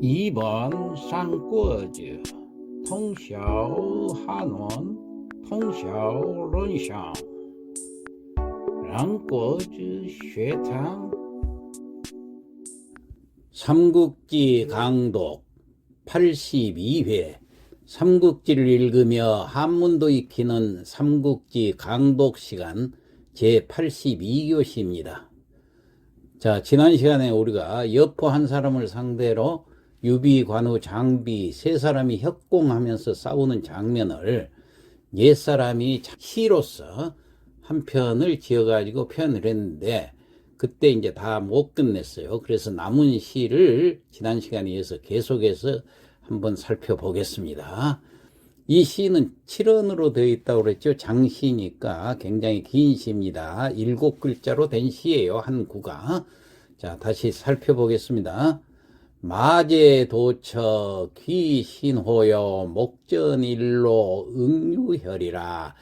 2번三国志通晓汉文通晓论想三国志学堂삼국지 강독 82회 삼국지를 읽으며 한문도 익히는 삼국지 강독 시간 제82교시입니다. 자, 지난 시간에 우리가 여포 한 사람을 상대로 유비, 관우, 장비 세 사람이 협공하면서 싸우는 장면을 옛사람이 시로서 한 편을 지어가지고 표현을 했는데 그때 이제 다 못 끝냈어요. 그래서 남은 시를 지난 시간에 이어서 계속해서 한번 살펴보겠습니다. 이 시는 7원으로 되어 있다고 그랬죠. 장시니까 굉장히 긴 시입니다. 7글자로 된 시예요. 한 구가. 자, 다시 살펴보겠습니다. 마제도처 귀신호여 목전일로 응유혈이라.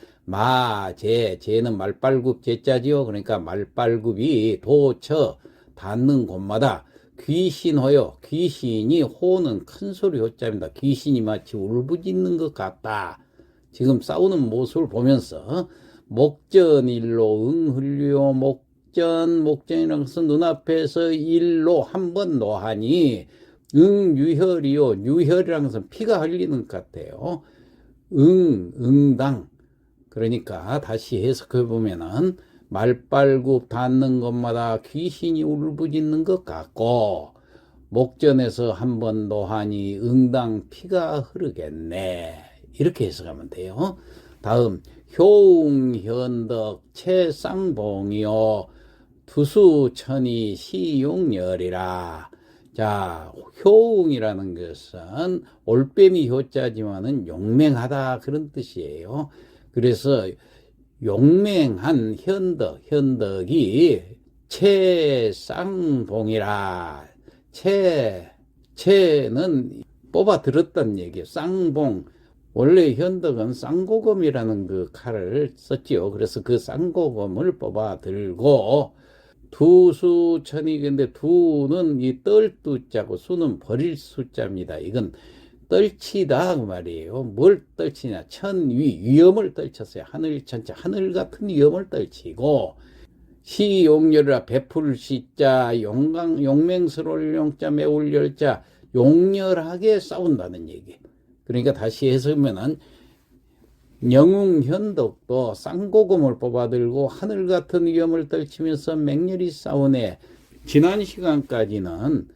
제는 말빨굽 제자지요. 그러니까 말빨굽이 도처 닿는 곳마다 귀신호여, 귀신이 호는 큰소리 호자입니다. 귀신이 마치 울부짖는 것 같다. 지금 싸우는 모습을 보면서 목전일로 응흘려 목전이라는 것은 눈앞에서 일로 한번 노하니 응유혈이요. 유혈이라는 것은 피가 흘리는 것 같아요. 응당. 그러니까 다시 해석해 보면은 말빨굽 닿는 것마다 귀신이 울부짖는 것 같고 목전에서 한번 노하니 응당 피가 흐르겠네. 이렇게 해석하면 돼요. 다음 효웅현덕 채쌍봉이요 두수천이 시용열이라. 자, 효웅이라는 것은 올빼미 효자지만은 용맹하다 그런 뜻이에요. 그래서 용맹한 현덕이 채쌍봉이라. 채는 뽑아 들었다는 얘기예요. 쌍봉. 원래 현덕은 쌍고검이라는 그 칼을 썼지요. 그래서 그 쌍고검을 뽑아 들고 두수천이, 근데 두는 이 떨두자고 수는 버릴 수자입니다. 이건 떨치다 그 말이에요. 뭘 떨치냐? 위험을 떨쳤어요. 하늘 천자, 하늘 같은 위험을 떨치고 시용열이라 베풀 시자, 용맹스러울 용자, 매울 열자, 용렬하게 싸운다는 얘기. 그러니까 다시 해석하면은 영웅현덕도 쌍고검을 뽑아들고 하늘 같은 위험을 떨치면서 맹렬히 싸우네. 지난 시간까지는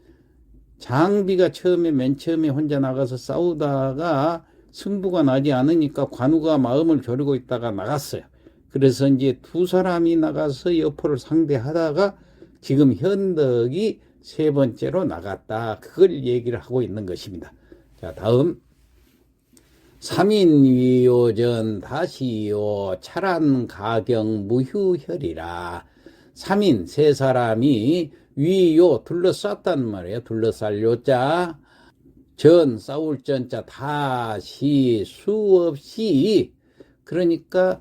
장비가 맨 처음에 혼자 나가서 싸우다가 승부가 나지 않으니까 관우가 마음을 졸이고 있다가 나갔어요. 그래서 이제 두 사람이 나가서 여포를 상대하다가 지금 현덕이 세 번째로 나갔다. 그걸 얘기를 하고 있는 것입니다. 자, 다음. 삼인위요전 다시요 차란 가경 무휴혈이라. 삼인 세 사람이 위요 둘러쌌단 말이에요. 둘러쌀 요자, 전 싸울 전자, 다시 수없이. 그러니까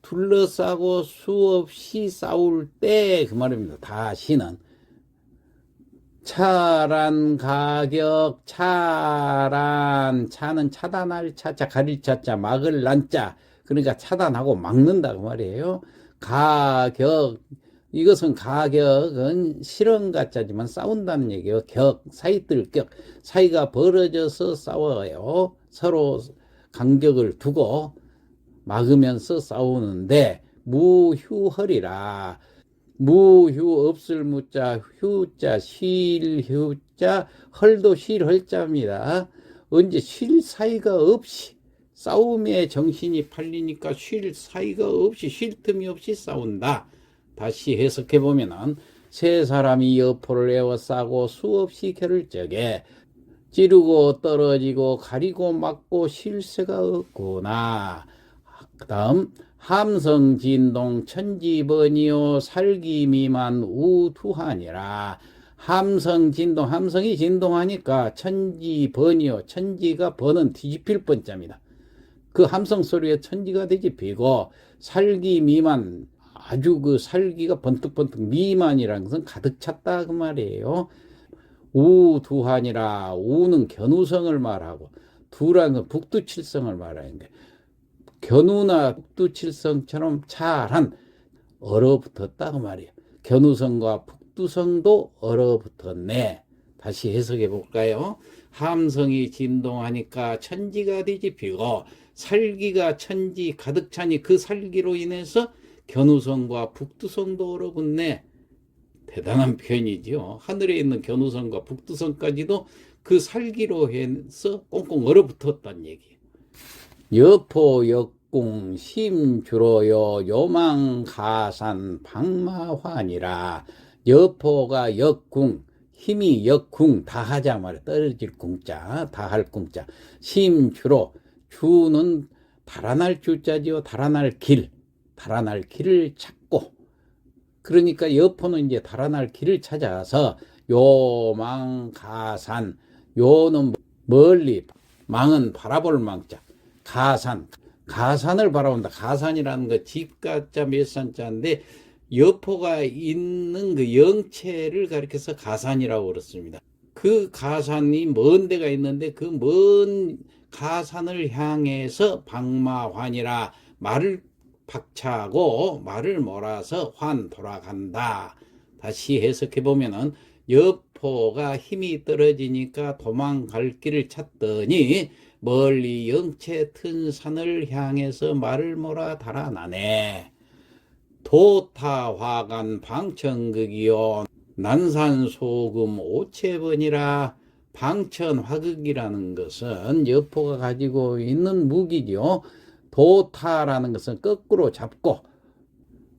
둘러싸고 수없이 싸울 때 그 말입니다. 다시는 차란 가격, 차란, 차는 차단할 차자, 가릴 차자, 막을 난자. 그러니까 차단하고 막는다 그 말이에요. 가격, 이것은 가격은 실언 가짜지만 싸운다는 얘기예요. 사이들 사이가 벌어져서 싸워요. 서로 간격을 두고 막으면서 싸우는데 무휴허리라. 무휴 없을 무자, 휴자 쉴 휴자, 헐도 쉴 헐자입니다. 언제 쉴 사이가 없이 싸움에 정신이 팔리니까 쉴 사이가 없이, 쉴 틈이 없이 싸운다. 다시 해석해 보면은 세 사람이 여포를 에워싸고 수없이 결을 적에 찌르고 떨어지고 가리고 막고 쉴 새가 없구나. 그 다음 함성진동 천지번이요 살기미만 우투하니라. 함성진동, 함성이 진동하니까 천지번이요, 천지가 번은 뒤집힐 번자입니다. 그 함성 소리에 천지가 뒤집히고 살기미만, 아주 그 살기가 번뜩번뜩, 미만이라는 것은 가득 찼다 그 말이에요. 우두한이라. 우는 견우성을 말하고 두라는 북두칠성을 말하는데, 견우나 북두칠성처럼 찰한 얼어붙었다고 말이에요. 견우성과 북두성도 얼어붙었네. 다시 해석해 볼까요? 함성이 진동하니까 천지가 뒤집히고 살기가 천지 가득 차니 그 살기로 인해서 견우성과 북두성도 얼어붙네. 대단한 표현이지요. 하늘에 있는 견우성과 북두성까지도 그 살기로 해서 꽁꽁 얼어붙었다는 얘기예요. 여포 역궁 심주로요 요망가산 방마환이라. 여포가 역궁, 힘이 역궁, 다하자 말이야. 떨어질 궁자, 다할 궁자. 심주로, 주는 달아날 주자지요. 달아날 길, 달아날 길을 찾고. 그러니까 여포는 이제 달아날 길을 찾아서 요망가산, 요는 멀리, 망은 바라볼 망자, 가산을 바라본다. 가산이라는 거 집가자 몇산자인데 여포가 있는 그 영체를 가리켜서 가산이라고 그렇습니다. 그 가산이 먼 데가 있는데 그 먼 가산을 향해서 방마환이라. 말을 박차고 말을 몰아서 환 돌아간다. 다시 해석해 보면은 여포가 힘이 떨어지니까 도망갈 길을 찾더니 멀리 영체 튼 산을 향해서 말을 몰아 달아나네. 도타화간 방천극이요 난산소금 오체번이라. 방천화극이라는 것은 여포가 가지고 있는 무기죠. 도타라는 것은 거꾸로 잡고,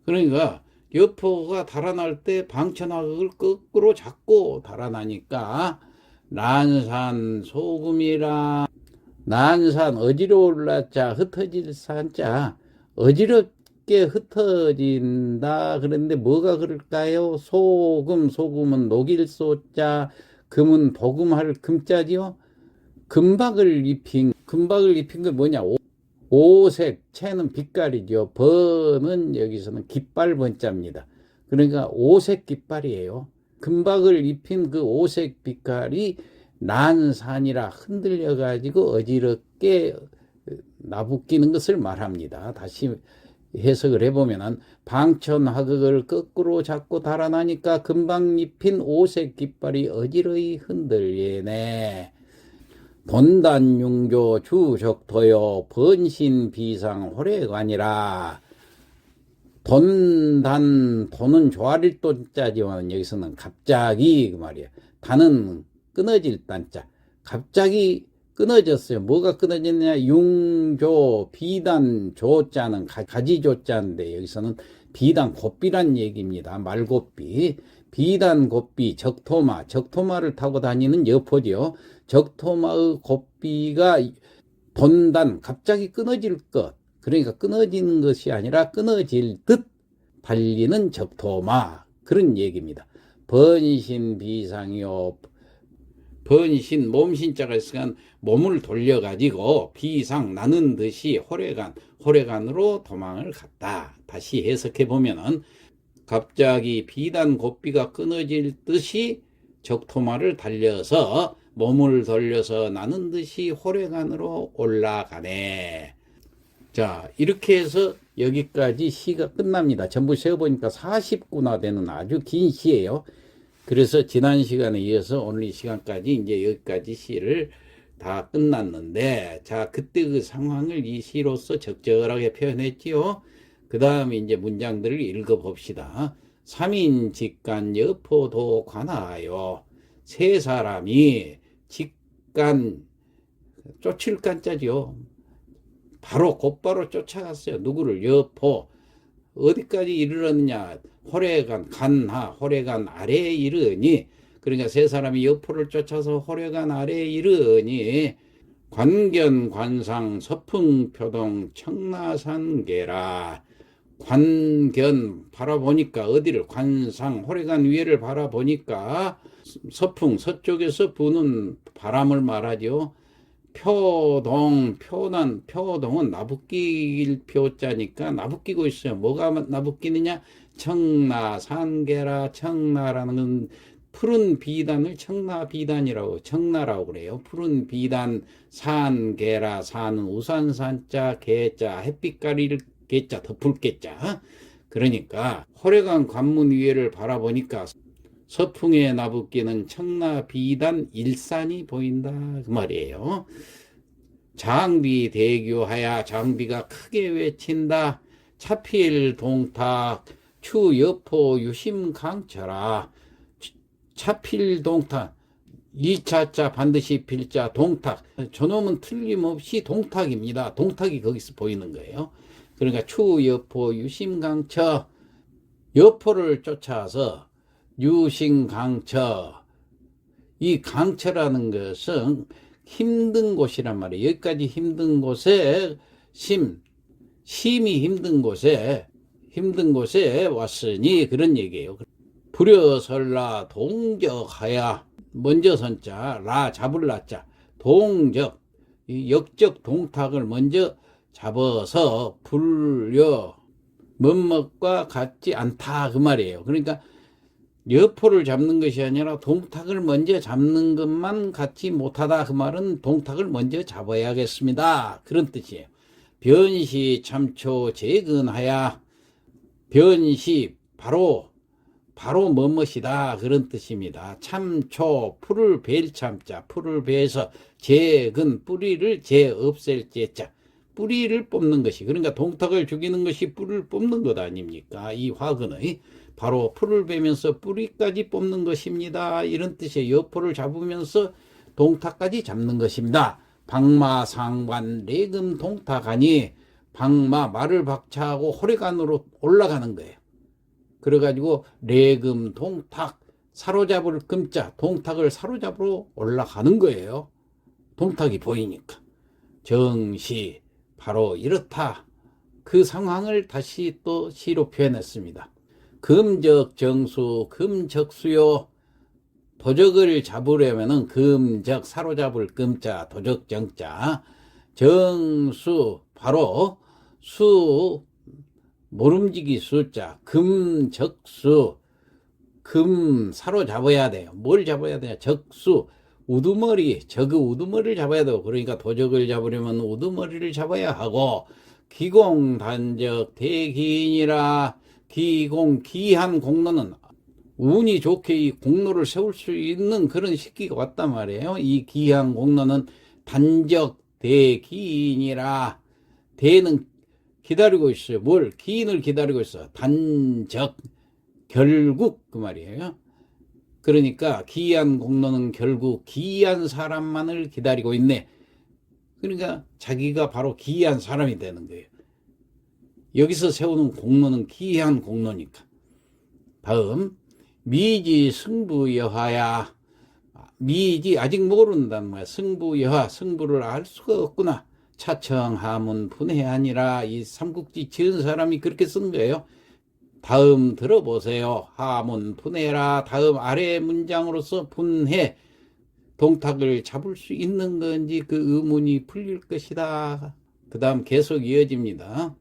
그러니까 여포가 달아날 때 방천화극을 거꾸로 잡고 달아나니까 난산소금이라. 난산 어지러 올라자 흩어질 산자, 어지럽게 흩어진다. 그런데 뭐가 그럴까요? 소금, 소금은 녹일 소자, 금은 복음할 금자지요. 금박을 입힌 게 뭐냐? 오색, 채는 빛깔이죠. 번은 여기서는 깃발 번자입니다. 그러니까 오색 깃발이에요. 금박을 입힌 그 오색 빛깔이 난산이라 흔들려 가지고 어지럽게 나부끼는 것을 말합니다. 다시 해석을 해보면은 방천화극을 거꾸로 잡고 달아나니까 금방 입힌 오색 깃발이 어지러이 흔들리네. 돈단융조 주적토요 번신비상 호래관이라. 돈은 조아릴 돈자지만 여기서는 갑자기 그 말이야. 단은 끊어질 단자. 갑자기 끊어졌어요. 뭐가 끊어졌냐? 융조, 비단, 조자는 가지조자인데 여기서는 비단, 곱비란 얘기입니다. 말곱비. 비단, 곱비, 적토마를 타고 다니는 여포지요. 적토마의 곱비가 돈단, 갑자기 끊어질 것. 그러니까 끊어지는 것이 아니라 끊어질 듯 달리는 적토마. 그런 얘기입니다. 번신비상이요. 번신, 몸신자가 있으니까 몸을 돌려가지고 비상, 나는 듯이 호래간으로 도망을 갔다. 다시 해석해 보면은 갑자기 비단 곱비가 끊어질 듯이 적토마를 달려서 몸을 돌려서 나는 듯이 호래간으로 올라가네. 자, 이렇게 해서 여기까지 시가 끝납니다. 전부 세어보니까 40구나 되는 아주 긴 시예요. 그래서 지난 시간에 이어서 오늘 이 시간까지 이제 여기까지 시를 다 끝났는데, 자, 그때 그 상황을 이 시로서 적절하게 표현했지요. 그 다음에 이제 문장들을 읽어봅시다. 3인 직간 여포도 관하여. 세 사람이 직간, 쫓을 간자죠. 곧바로 쫓아갔어요. 누구를? 여포. 어디까지 이르렀느냐? 호래간 아래에 이르니. 그러니까 세 사람이 여포를 쫓아서 호래간 아래에 이르니 관견 관상 서풍표동 청라산계라. 관견 바라보니까 어디를? 관상 호래간 위에를 바라보니까 서풍 서쪽에서 부는 바람을 말하죠. 표동은 나부낄 표자니까 나부끼고 있어요. 뭐가 나부끼느냐? 청라산계라. 청라라는 건 푸른 비단을 청나비단이라고 청나라고 그래요. 푸른 비단 산개라 산은 우산산자 개자 햇빛 가릴 개자 덮을 개자. 그러니까 호래관 관문 위에를 바라보니까 서풍에 나붓기는 청나비단 일산이 보인다 그 말이에요. 장비 대교하야 장비가 크게 외친다. 차필 동탁 추여포 유심강철아. 차필 동탁 이차자 반드시 필자 동탁 저놈은 틀림없이 동탁입니다. 동탁이 거기서 보이는 거예요. 그러니까 추여포 유심강처 여포를 쫓아서 유심강처 이 강처라는 것은 힘든 곳이란 말이에요. 여기까지 힘든 곳에 심이 힘든 곳에 왔으니 그런 얘기예요. 불여설라 동적하야 먼저 선자 라 잡을 라자 동적 역적 동탁을 먼저 잡아서 불여 멋먹과 같지 않다 그 말이에요. 그러니까 여포를 잡는 것이 아니라 동탁을 먼저 잡는 것만 같지 못하다 그 말은 동탁을 먼저 잡아야겠습니다 그런 뜻이에요. 변시 참초 재근하야 변시 바로 뭐뭇이다 그런 뜻입니다. 참초 풀을 벨 참자 풀을 베서 재근 뿌리를 재 없앨 재자 뿌리를 뽑는 것이 그러니까 동탁을 죽이는 것이 뿌리를 뽑는 것 아닙니까? 이 화근의 바로 풀을 베면서 뿌리까지 뽑는 것입니다. 이런 뜻이에요. 여포를 잡으면서 동탁까지 잡는 것입니다. 방마상관 레금 동탁하니 방마 말을 박차하고 호래관으로 올라가는 거예요. 그래가지고 레금 동탁 사로잡을 금자 동탁을 사로잡으러 올라가는 거예요. 동탁이 보이니까. 정시 바로 이렇다. 그 상황을 다시 또 시로 표현했습니다. 금적정수 금적수요. 도적을 잡으려면은 금적 사로잡을 금자 도적정자 정수 바로 수 모름지기 수자 금적수 금 사로잡아야 돼요. 뭘 잡아야 되냐 적수 우두머리 저그 우두머리를 잡아야 되고 그러니까 도적을 잡으려면 우두머리를 잡아야 하고 기공단적 대기인이라 기공 기한 공로는 운이 좋게 이 공로를 세울 수 있는 그런 시기가 왔단 말이에요. 이 기한 공로는 단적 대기인이라 대는 기다리고 있어요. 뭘 기인을 기다리고 있어. 단적 결국 그 말이에요. 그러니까 기한 공로는 결국 기한 사람만을 기다리고 있네. 그러니까 자기가 바로 기한 사람이 되는 거예요. 여기서 세우는 공로는 기한 공로니까. 다음 미지 승부여하야 미지 아직 모른다는 거야. 승부여하 승부를 알 수가 없구나. 차청하문 분해 아니라 이 삼국지 지은 사람이 그렇게 쓴 거예요. 다음 들어보세요. 하문 분해라. 다음 아래 문장으로서 분해 동탁을 잡을 수 있는 건지 그 의문이 풀릴 것이다. 그 다음 계속 이어집니다.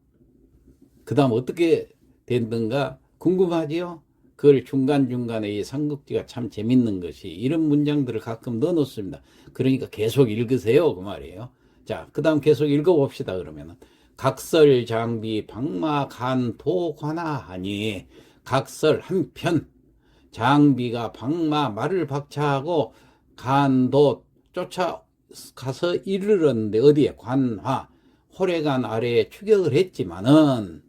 그 다음 어떻게 됐는가 궁금하지요? 그걸 중간중간에 이 삼국지가 참 재밌는 것이 이런 문장들을 가끔 넣어 놓습니다. 그러니까 계속 읽으세요 그 말이에요. 자, 그 다음 계속 읽어봅시다. 그러면은 각설 장비 방마 간도 관하하니 각설 한편 장비가 방마 말을 박차하고 간도 쫓아가서 이르렀는데 어디에 관화 호래관 아래에 추격을 했지만은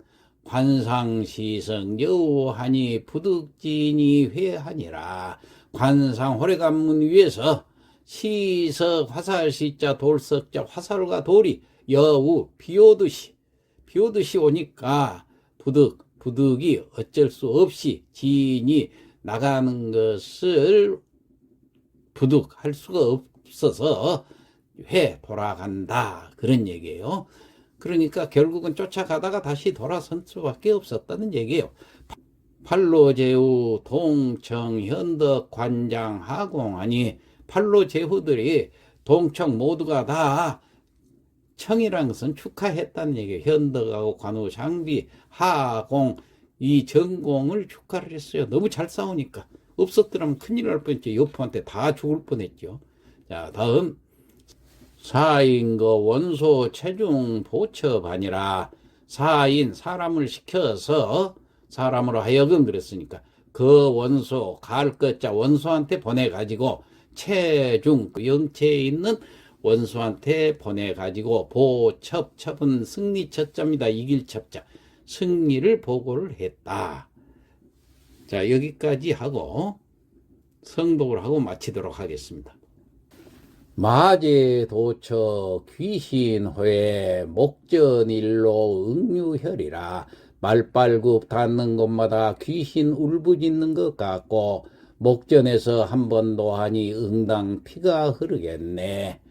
관상시성 여우하니 부득진이 회하니라. 관상 호래관문 위에서 시석 화살시자 돌석자 화살과 돌이 여우 비오듯이 오니까 부득이 어쩔 수 없이 진이 나가는 것을 부득할 수가 없어서 돌아간다 그런 얘기예요. 그러니까 결국은 쫓아가다가 다시 돌아선 수밖에 없었다는 얘기예요. 팔로제후 동청 현덕 관장 하공하니 팔로제후들이 동청 모두가 다 청이라는 것은 축하했다는 얘기예요. 현덕하고 관우 장비 하공 이 전공을 축하를 했어요. 너무 잘 싸우니까 없었더라면 큰일 날 뻔했죠. 여포한테 다 죽을 뻔했죠. 자, 다음. 사인 그 원소 체중 보첩하니라. 사인 사람을 시켜서 사람으로 하여금 그랬으니까 그 원소 갈 것자 원소한테 보내가지고 체중 영체에 있는 원소한테 보내가지고 보첩 첩은 승리 첩자입니다. 이길 첩자 승리를 보고를 했다. 자 여기까지 하고 성독을 하고 마치도록 하겠습니다. 마제 도처 귀신호에 목전일로 응유혈이라. 말발굽 닿는 곳마다 귀신 울부짖는 것 같고 목전에서 한 번도 하니 응당 피가 흐르겠네.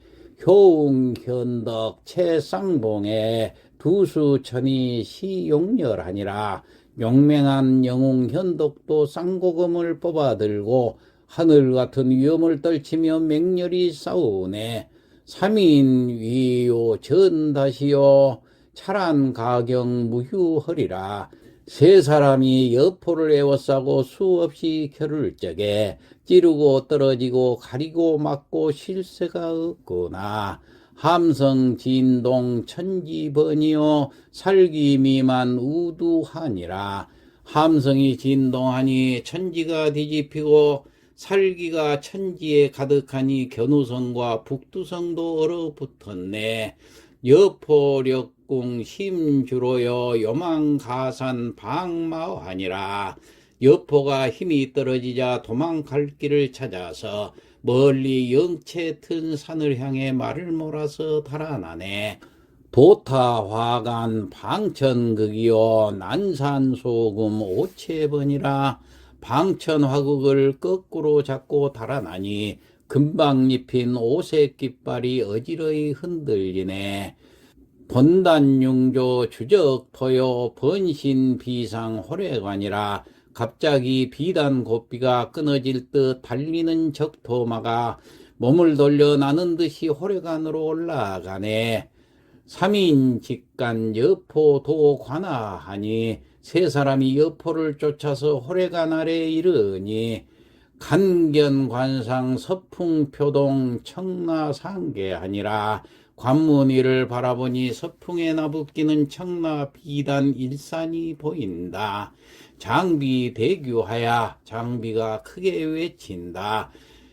효웅현덕 채쌍봉에 두수천이 시용렬하니라. 용맹한 영웅현덕도 쌍고검을 뽑아들고 하늘같은 위험을 떨치며 맹렬히 싸우네. 삼인 위요 전다시요 차란 가경 무휴허리라. 세 사람이 여포를 에워싸고 수없이 겨룰 적에 찌르고 떨어지고 가리고 맞고 쉴 새가 없구나. 함성 진동 천지번이요 살기미만 우두하니라. 함성이 진동하니 천지가 뒤집히고 살기가 천지에 가득하니 견우성과 북두성도 얼어붙었네. 여포력궁 심주로여 요망가산 방마하니라. 여포가 힘이 떨어지자 도망갈 길을 찾아서 멀리 영체 튼 산을 향해 말을 몰아서 달아나네. 도타화간 방천극이요 난산소금 오체번이라. 방천화극을 거꾸로 잡고 달아나니 금방 입힌 오색 깃발이 어지러이 흔들리네. 본단융조 주적토요 번신비상 호래관이라. 갑자기 비단 고비가 끊어질 듯 달리는 적토마가 몸을 돌려 나는 듯이 호래관으로 올라가네. 삼인직간 여포도 관하하니 세 사람이 여포를 쫓아서 호래관 아래에 이르니 간견관상 서풍표동 청라상계하니라. 관문 위를 바라보니 서풍에 나붓기는 청라 비단 일산이 보인다. 장비 대규하야. 장비가 크게 외친다.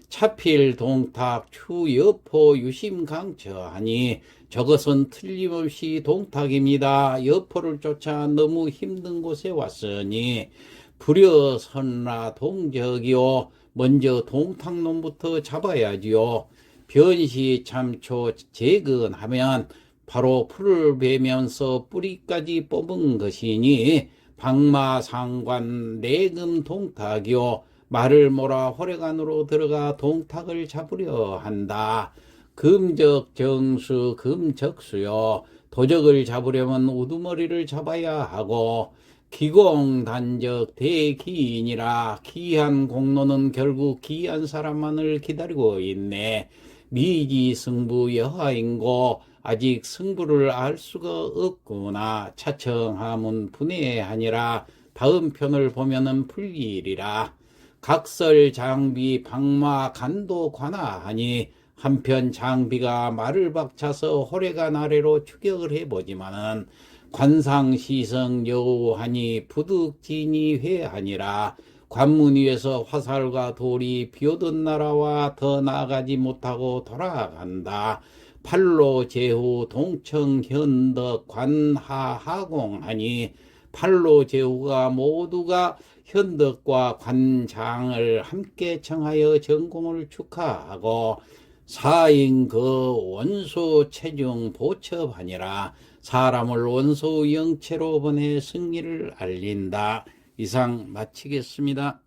차필 동탁 추여포 유심강처하니 저것은 틀림없이 동탁입니다. 여포를 쫓아 너무 힘든 곳에 왔으니 불여선라 동적이요. 먼저 동탁놈부터 잡아야지요. 변시참초 재근하면 바로 풀을 베면서 뿌리까지 뽑은 것이니 방마상관 내금 동탁이요. 말을 몰아 호래관으로 들어가 동탁을 잡으려 한다. 금적정수 금적수요. 도적을 잡으려면 우두머리를 잡아야 하고 기공단적 대기인이라. 기한 공로는 결국 기한 사람만을 기다리고 있네. 미지승부 여하인고 아직 승부를 알 수가 없구나. 차청하문 분해하니라. 다음 편을 보면은 풀리리라. 각설 장비 방마 간도 관하하니 한편 장비가 말을 박차서 호래관 아래로 추격을 해보지만은 관상시성 여우하니 부득진이 회하니라. 관문 위에서 화살과 돌이 비오던 나라와 더 나아가지 못하고 돌아간다. 팔로 제후 동청현덕 관하하공하니 팔로 제후가 모두가 현덕과 관장을 함께 청하여 전공을 축하하고 사인 그 원소 체중 보첩하니라. 사람을 원소 영체로 보내 승리를 알린다. 이상 마치겠습니다.